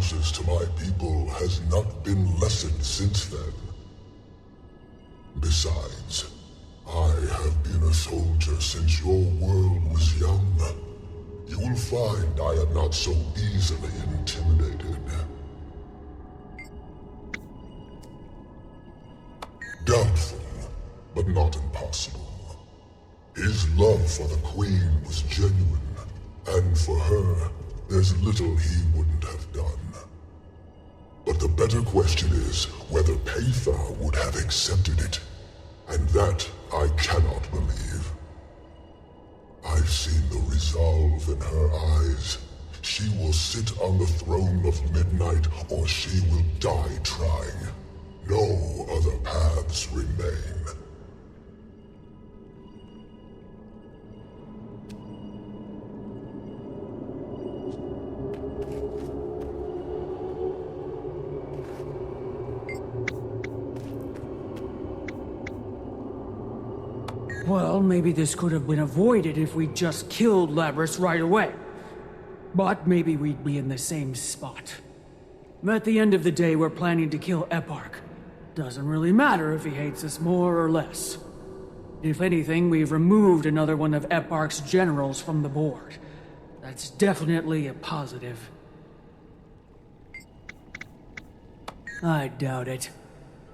closest to my people has not been lessened since then. Besides, I have been a soldier since your world was young. You will find I am not so easily intimidated. Doubtful, but not impossible. His love for the Queen was genuine, and for her, there's little he wouldn't have done. But the better question is whether Peitha would have accepted it, and that I cannot believe. I've seen the resolve in her eyes. She will sit on the throne of midnight, or she will die trying. No other paths remain. Well, maybe this could have been avoided if we just killed Labrys right away. But maybe we'd be in the same spot. At the end of the day, we're planning to kill Eparch. Doesn't really matter if he hates us more or less. If anything, we've removed another one of Eparch's generals from the board. That's definitely a positive. I doubt it.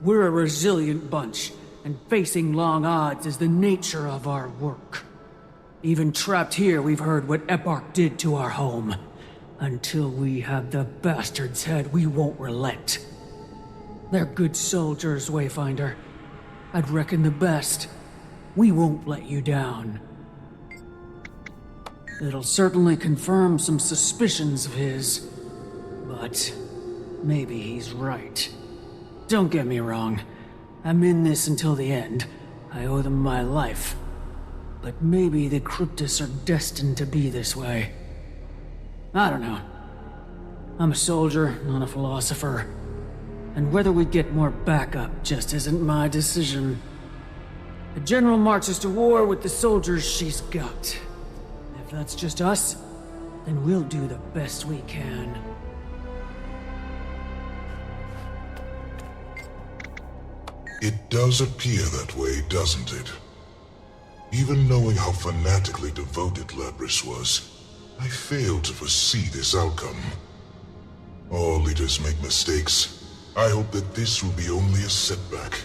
We're a resilient bunch, and facing long odds is the nature of our work. Even trapped here, we've heard what Eparch did to our home. Until we have the bastard's head, we won't relent. They're good soldiers, Wayfinder. I'd reckon the best. We won't let you down. It'll certainly confirm some suspicions of his. But maybe he's right. Don't get me wrong. I'm in this until the end. I owe them my life. But maybe the Cryptus are destined to be this way. I don't know. I'm a soldier, not a philosopher. And whether we get more backup just isn't my decision. The general marches to war with the soldiers she's got. If that's just us, then we'll do the best we can. It does appear that way, doesn't it? Even knowing how fanatically devoted Labrys was, I failed to foresee this outcome. All leaders make mistakes. I hope that this will be only a setback.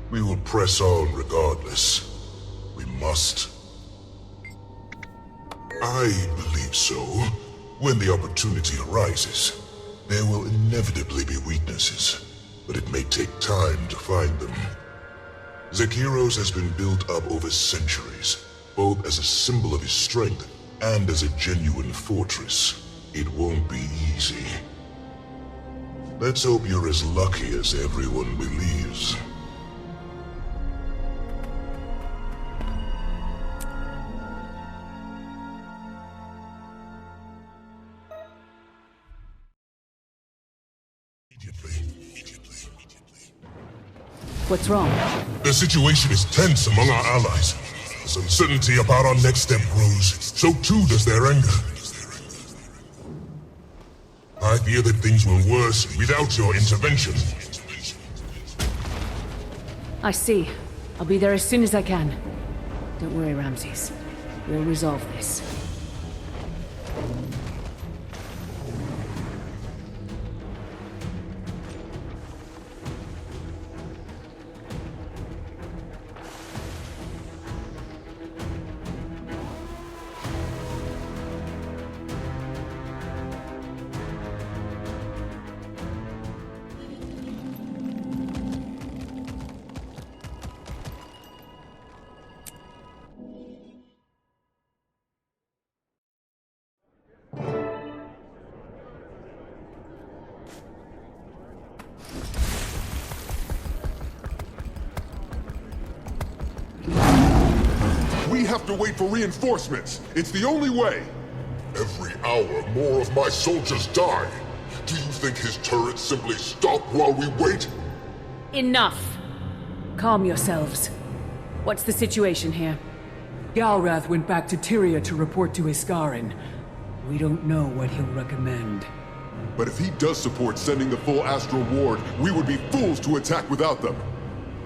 We will press on regardless. We must. I believe so. When the opportunity arises, there will inevitably be weaknesses, but it may take time to find them. Zekiros has been built up over centuries, both as a symbol of his strength and as a genuine fortress. It won't be easy. Let's hope you're as lucky as everyone believes. What's wrong? The situation is tense among our allies. As uncertainty about our next step grows, so too does their anger. I fear that things will worsen without your intervention. I see. I'll be there as soon as I can. Don't worry, Ramses. We'll resolve this. We have to wait for reinforcements. It's the only way. Every hour, more of my soldiers die. Do you think his turrets simply stop while we wait? Enough! Calm yourselves. What's the situation here? Galrath went back to Tyria to report to Iskarin. We don't know what he'll recommend. But if he does support sending the full Astral Ward, we would be fools to attack without them.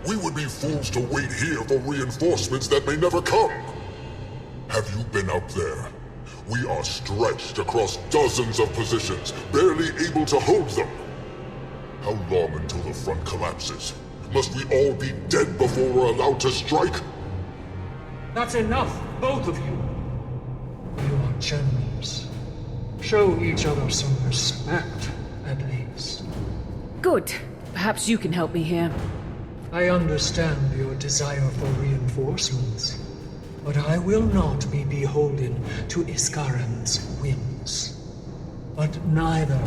We would be fools to wait here for reinforcements that may never come. Have you been up there? We are stretched across dozens of positions, barely able to hold them. How long until the front collapses? Must we all be dead before we're allowed to strike? That's enough, both of you. You are generals. Show each other some respect, at least. Good. Perhaps you can help me here. I understand your desire for reinforcements, but I will not be beholden to Iskaran's whims. But neither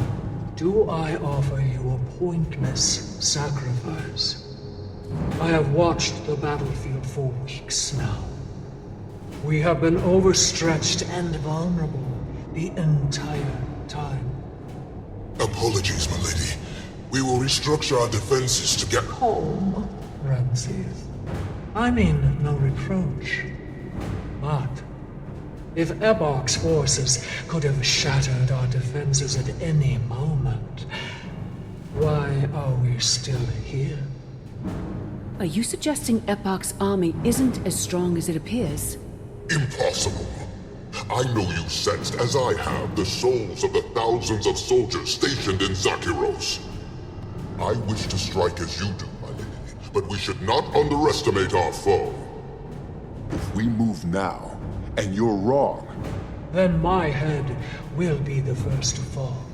do I offer you a pointless sacrifice. I have watched the battlefield for weeks now. We have been overstretched and vulnerable the entire time. Apologies, my lady. We will restructure our defenses to get Calm, Ramses. I mean no reproach. But if Ebok's forces could have shattered our defenses at any moment, why are we still here? Are you suggesting Epok's army isn't as strong as it appears? impossible. I know you sensed, as I have, the souls of the thousands of soldiers stationed in Zakiros. I wish to strike as you do, my lady, but we should not underestimate our foe. If we move now, and you're wrong, Then my head will be the first to fall.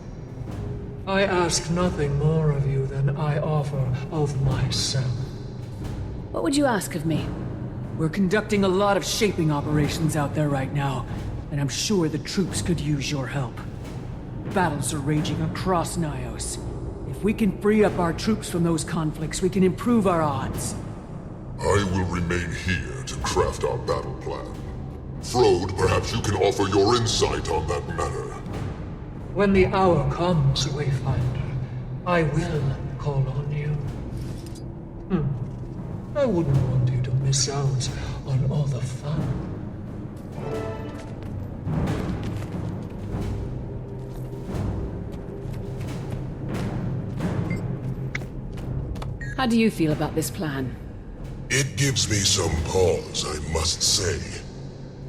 I ask nothing more of you than I offer of myself. What would you ask of me? We're conducting a lot of shaping operations out there right now, and I'm sure the troops could use your help. Battles are raging across Nyos. If we can free up our troops from those conflicts, we can improve our odds. I will remain here to craft our battle plan. Frode, perhaps you can offer your insight on that matter. When the hour comes, Wayfinder, I will call on you. I wouldn't want you to miss out on all the fun. How do you feel about this plan? It gives me some pause, I must say.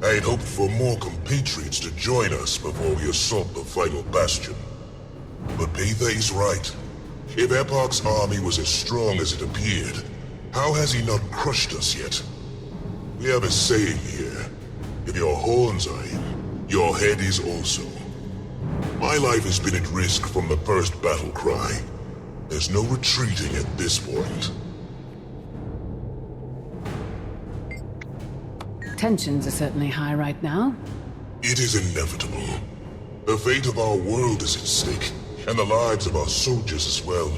I had hoped for more compatriots to join us before we assault the final bastion. But Peitha is right. If Epok's army was as strong as it appeared, how has he not crushed us yet? We have a saying here. If your horns are in, your head is also. My life has been at risk from the first battle cry. There's no retreating at this point. Tensions are certainly high right now. It is inevitable. The fate of our world is at stake, and the lives of our soldiers as well.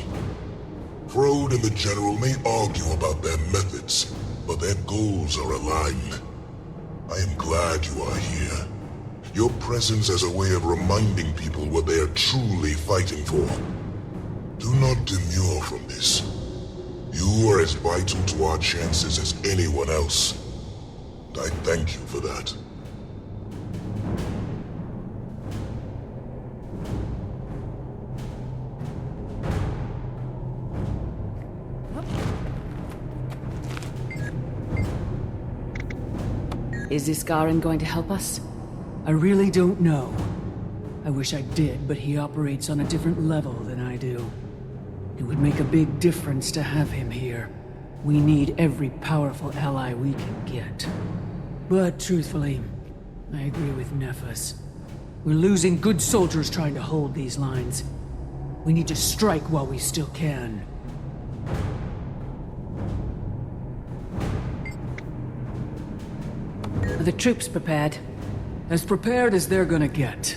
Frode and the General may argue about their methods, but their goals are aligned. I am glad you are here. Your presence as a way of reminding people what they are truly fighting for. Do not demur from this. You are as vital to our chances as anyone else. And I thank you for that. Is Iskaran going to help us? I really don't know. I wish I did, but he operates on a different level than I do. It would make a big difference to have him here. We need every powerful ally we can get. But truthfully, I agree with Nephis. We're losing good soldiers trying to hold these lines. We need to strike while we still can. Are the troops prepared? As prepared as they're gonna get.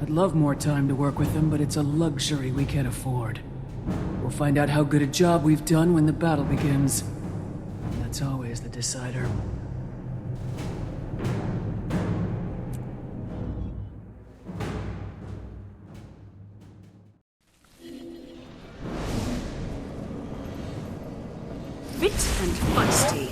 I'd love more time to work with them, but it's a luxury we can't afford. We'll find out how good a job we've done when the battle begins. That's always the decider. Fit and feisty.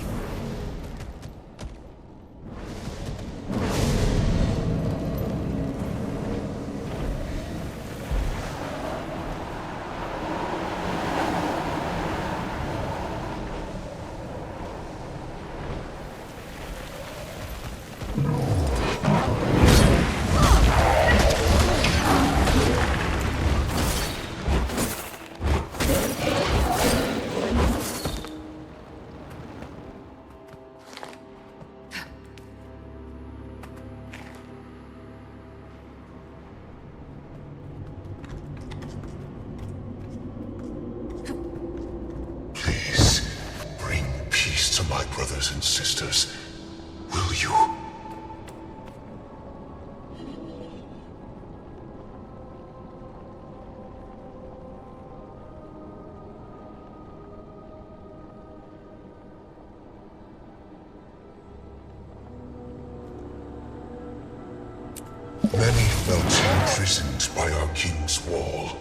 brothers and sisters. Will you? Many felt imprisoned by our king's wall.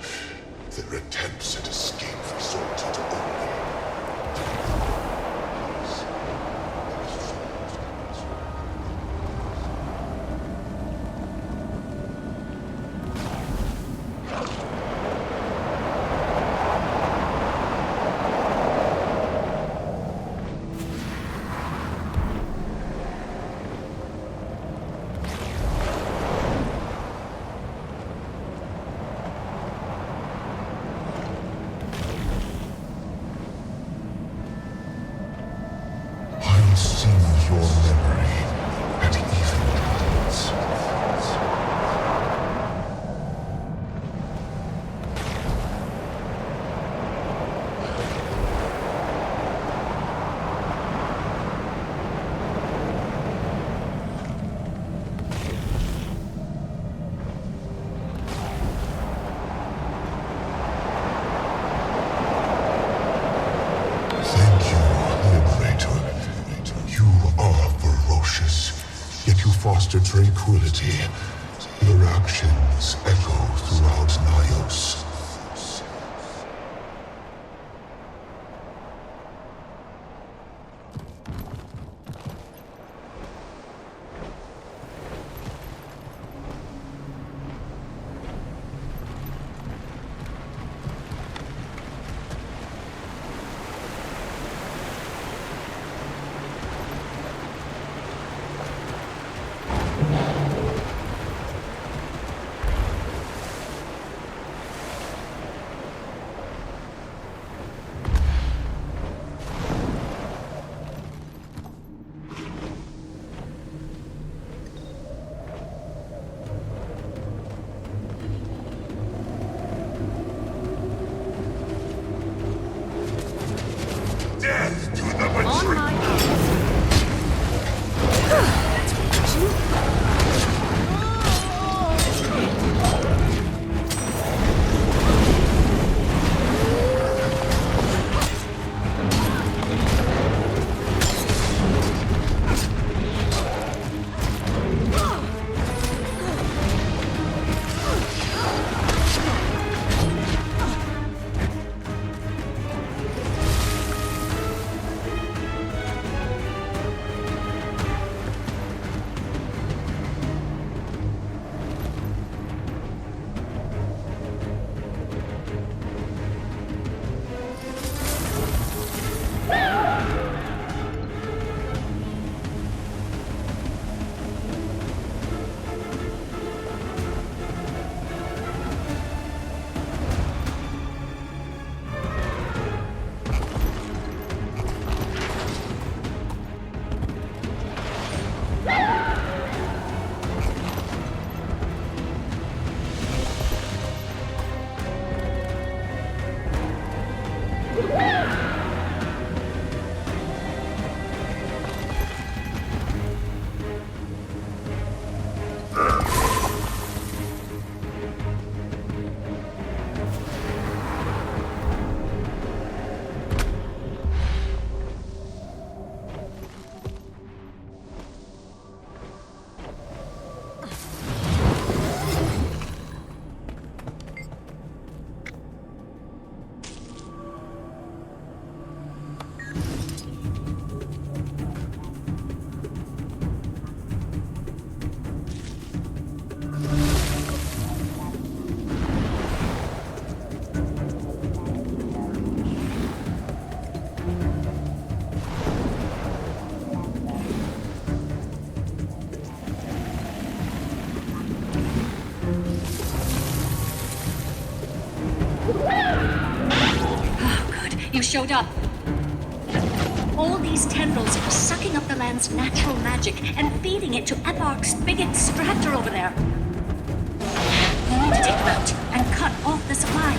Their attempts at escape resulted only. I'll sing your memory at evenings. Thank you, Liberator. You are ferocious, yet you foster tranquility. Your actions echo throughout Nyos. Death to the betrayer! You showed up. All these tendrils are sucking up the land's natural magic and feeding it to Eparch's big extractor over there. You need to take them out and cut off the supply.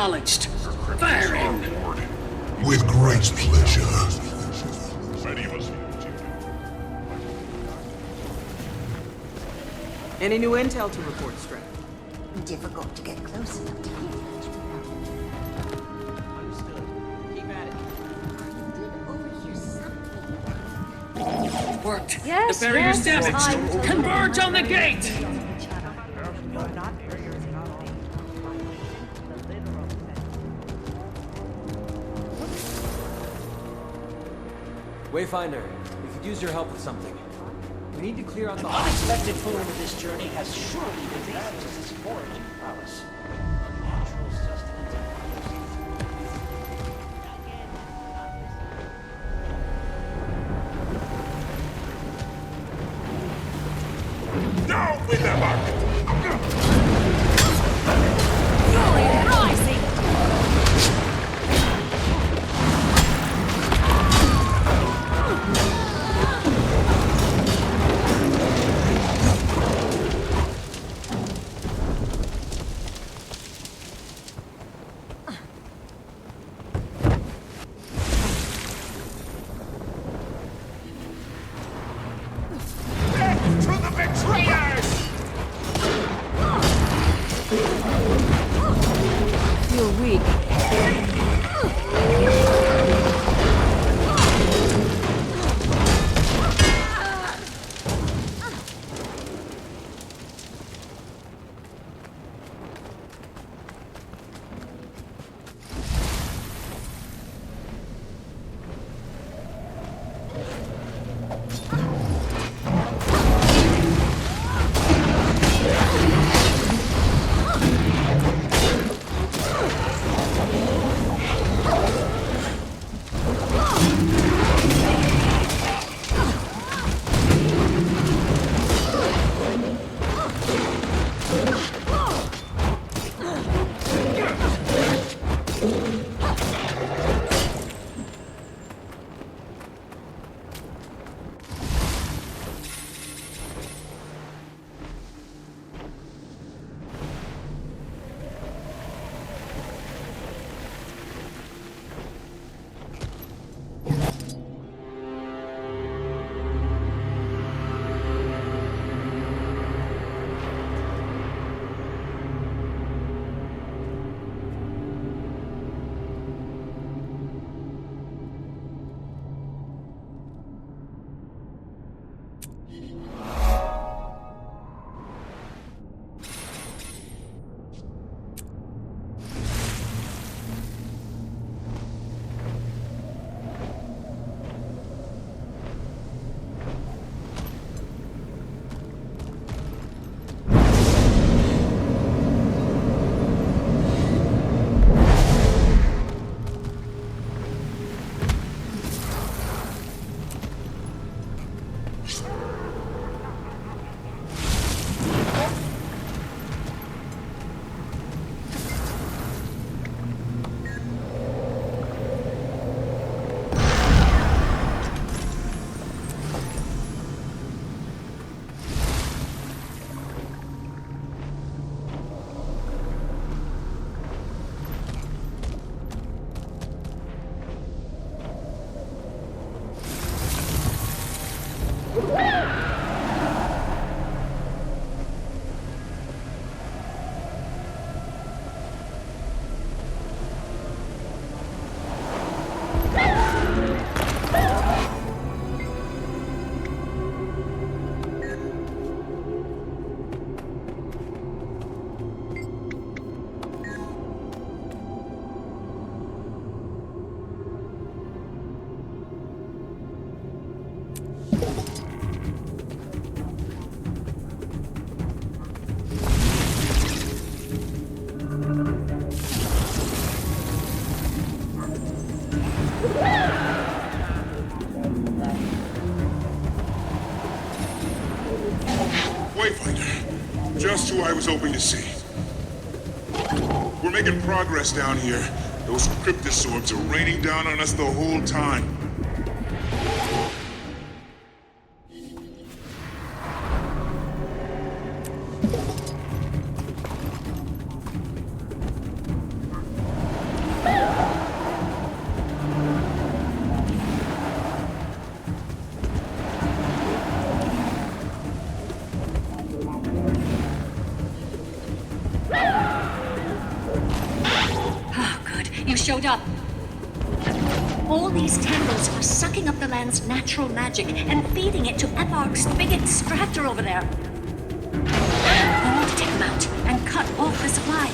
acknowledged. Fire him! With great pleasure. Any new intel to report, Strand? Difficult to get close enough to hear. Understood. Keep at it. Did overhear something. Worked. Yes, The barrier's yes, damaged. fine. Converge on the gate! Wayfinder, we could use your help with something. We need to clear out the Unexpected boon of this journey has surely been Ramses' foraging prowess. Natural sustenance of Down with them! Rising! To the betrayers! Feel weak. Wayfinder. Just who I was hoping to see. We're making progress down here. Those cryptosorbs are raining down on us the whole time. showed up. All these tendrils are sucking up the land's natural magic and feeding it to Eparch's big extractor over there. We need to take them out and cut off the supply.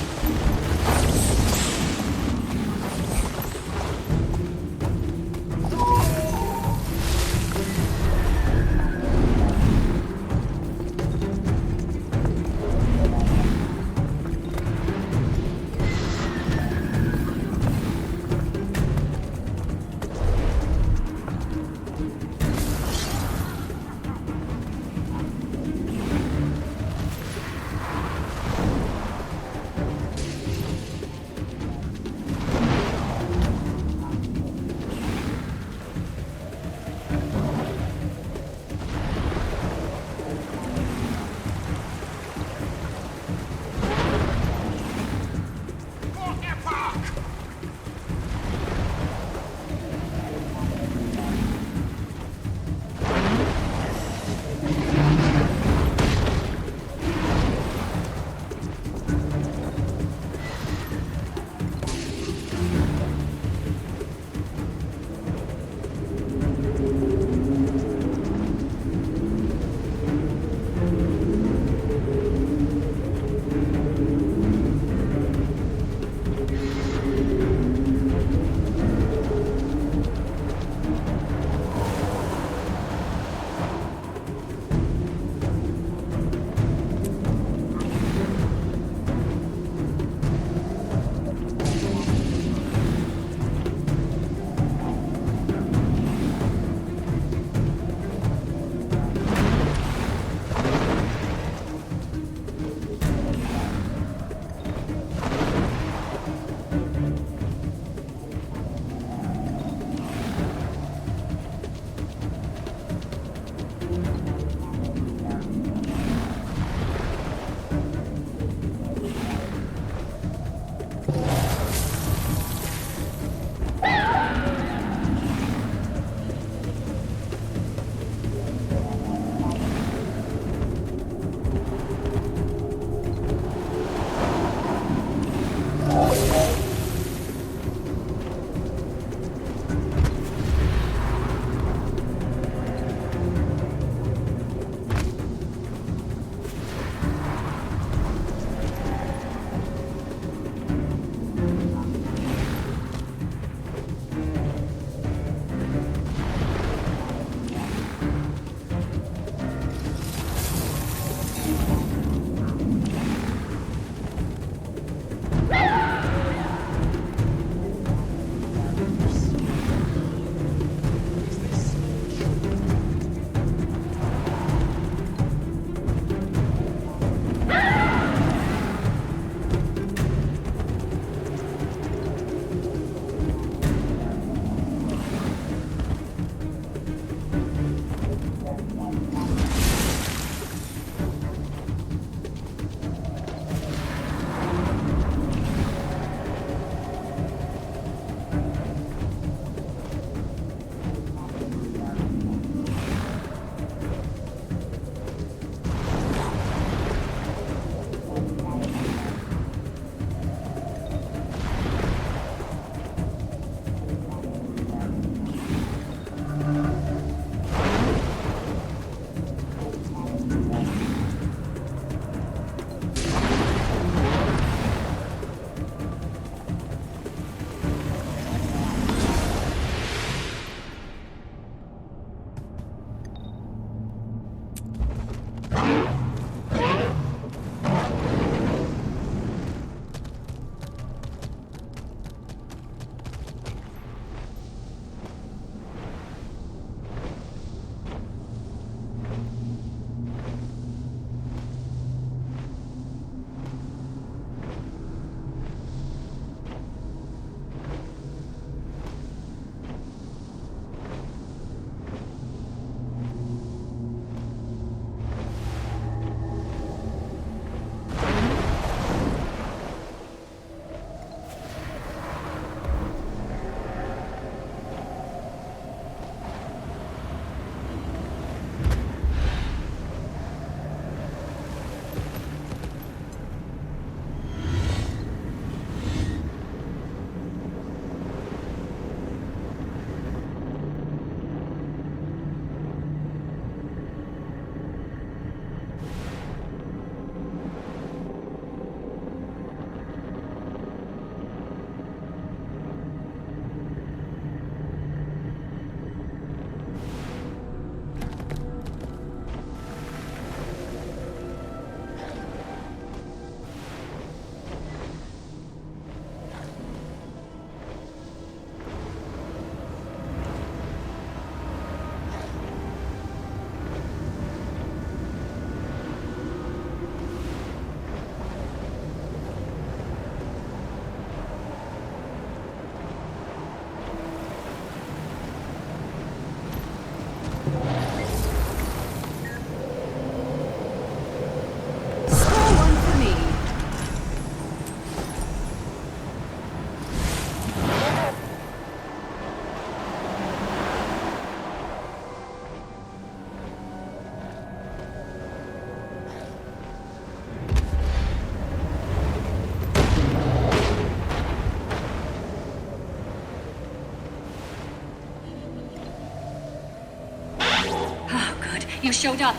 You showed up.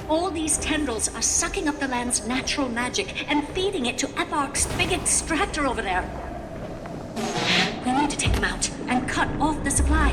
All these tendrils are sucking up the land's natural magic and feeding it to Eparch's big extractor over there. We need to take them out and cut off the supply.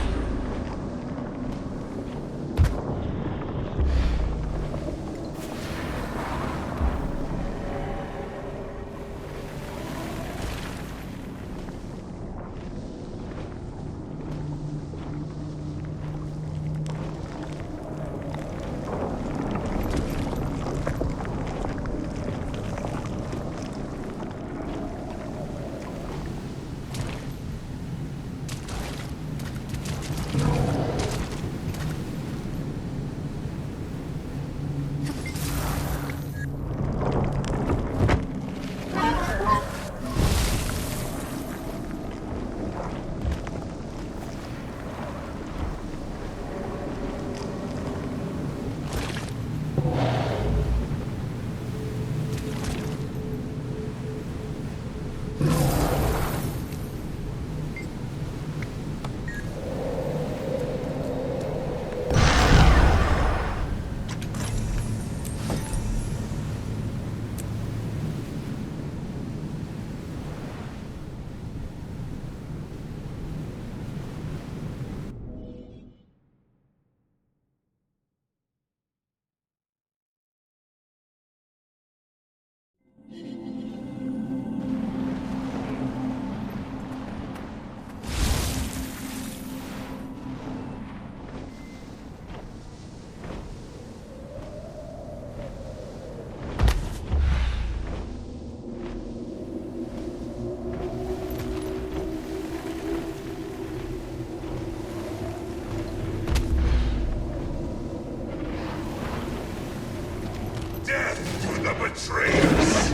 Betrayers!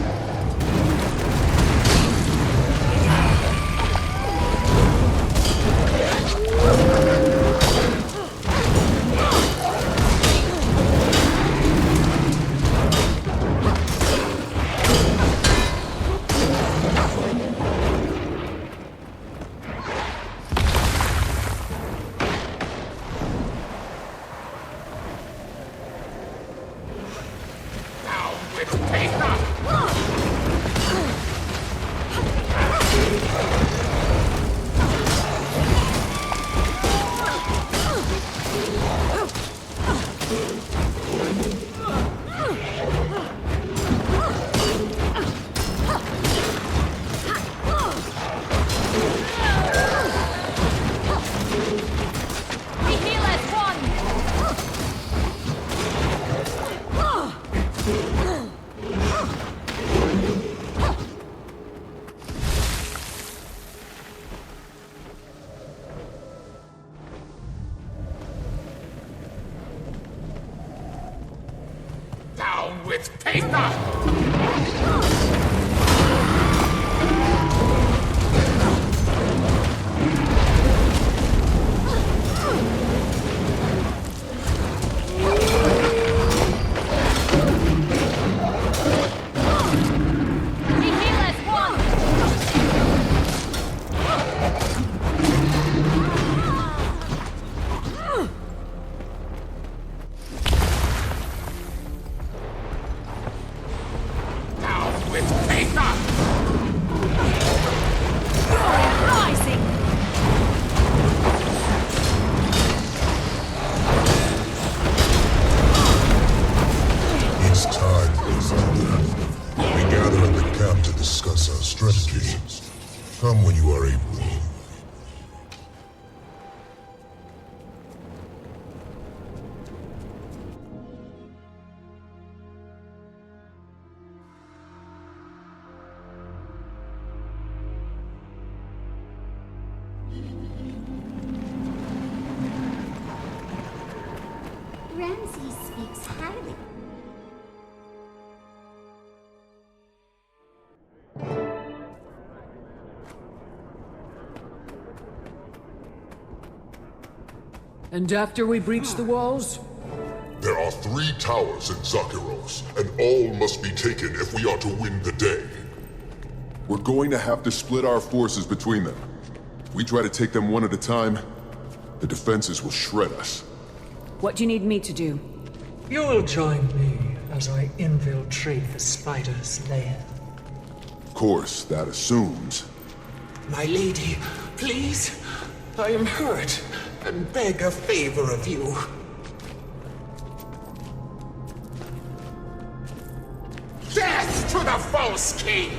With paper! Come when you are able. Ramses speaks highly. And after we breach the walls? There are 3 towers in Zakharos, and all must be taken if we are to win the day. We're going to have to split our forces between them. If we try to take them one at a time, the defenses will shred us. What do you need me to do? You will join me as I infiltrate the spider's lair. Of course, that assumes. My lady, please. I am hurt and beg a favor of you. Death to the false king!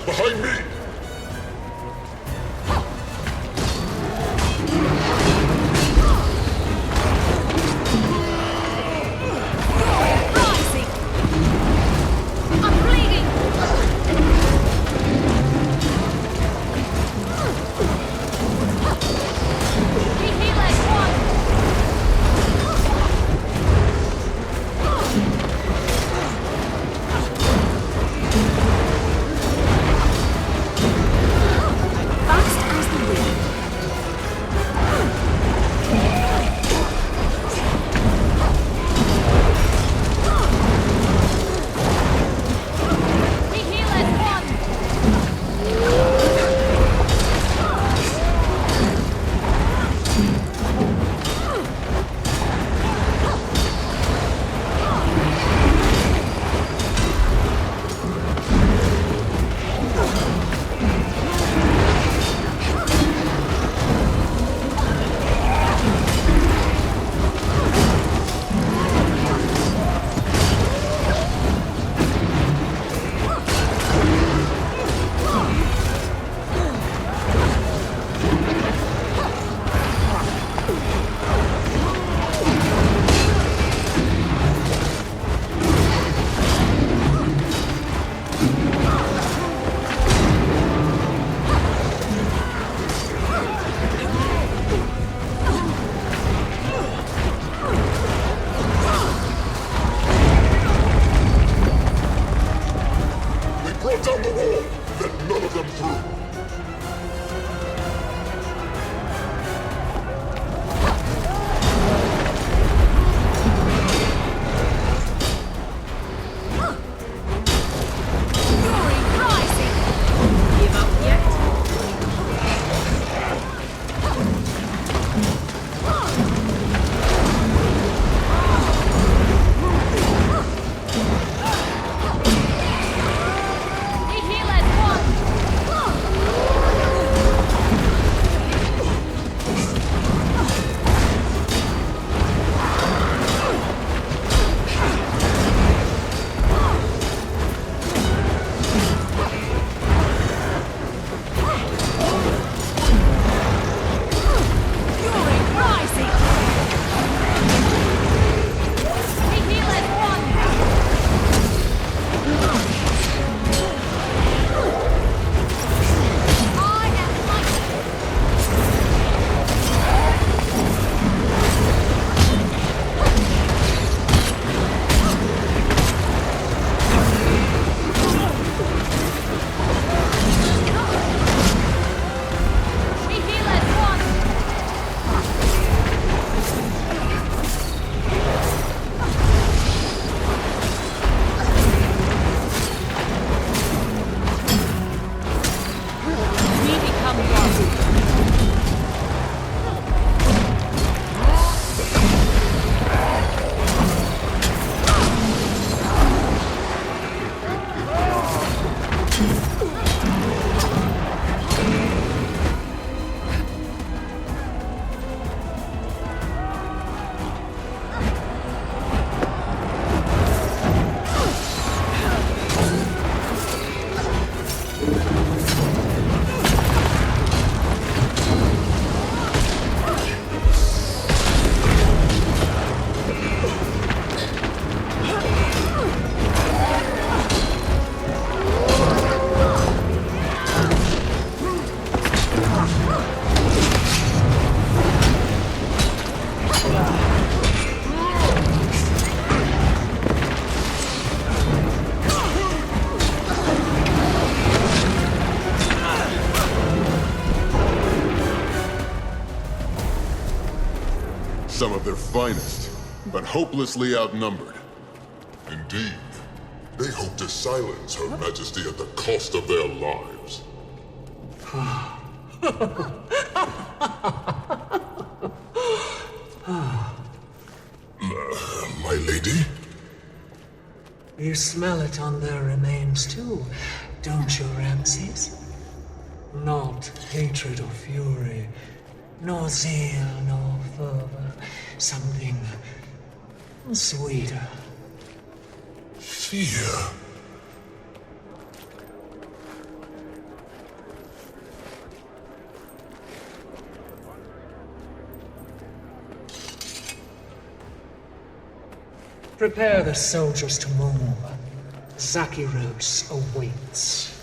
Behind me! Down the wall, let none of them through. of their finest, but hopelessly outnumbered. Indeed. They hope to silence Her Majesty at the cost of their lives. My lady? You smell it on their remains too, don't you, Ramses? Not hatred or fury, nor zeal, nor fervor. Something sweeter. Fear. Prepare the soldiers to move. Zakiros awaits.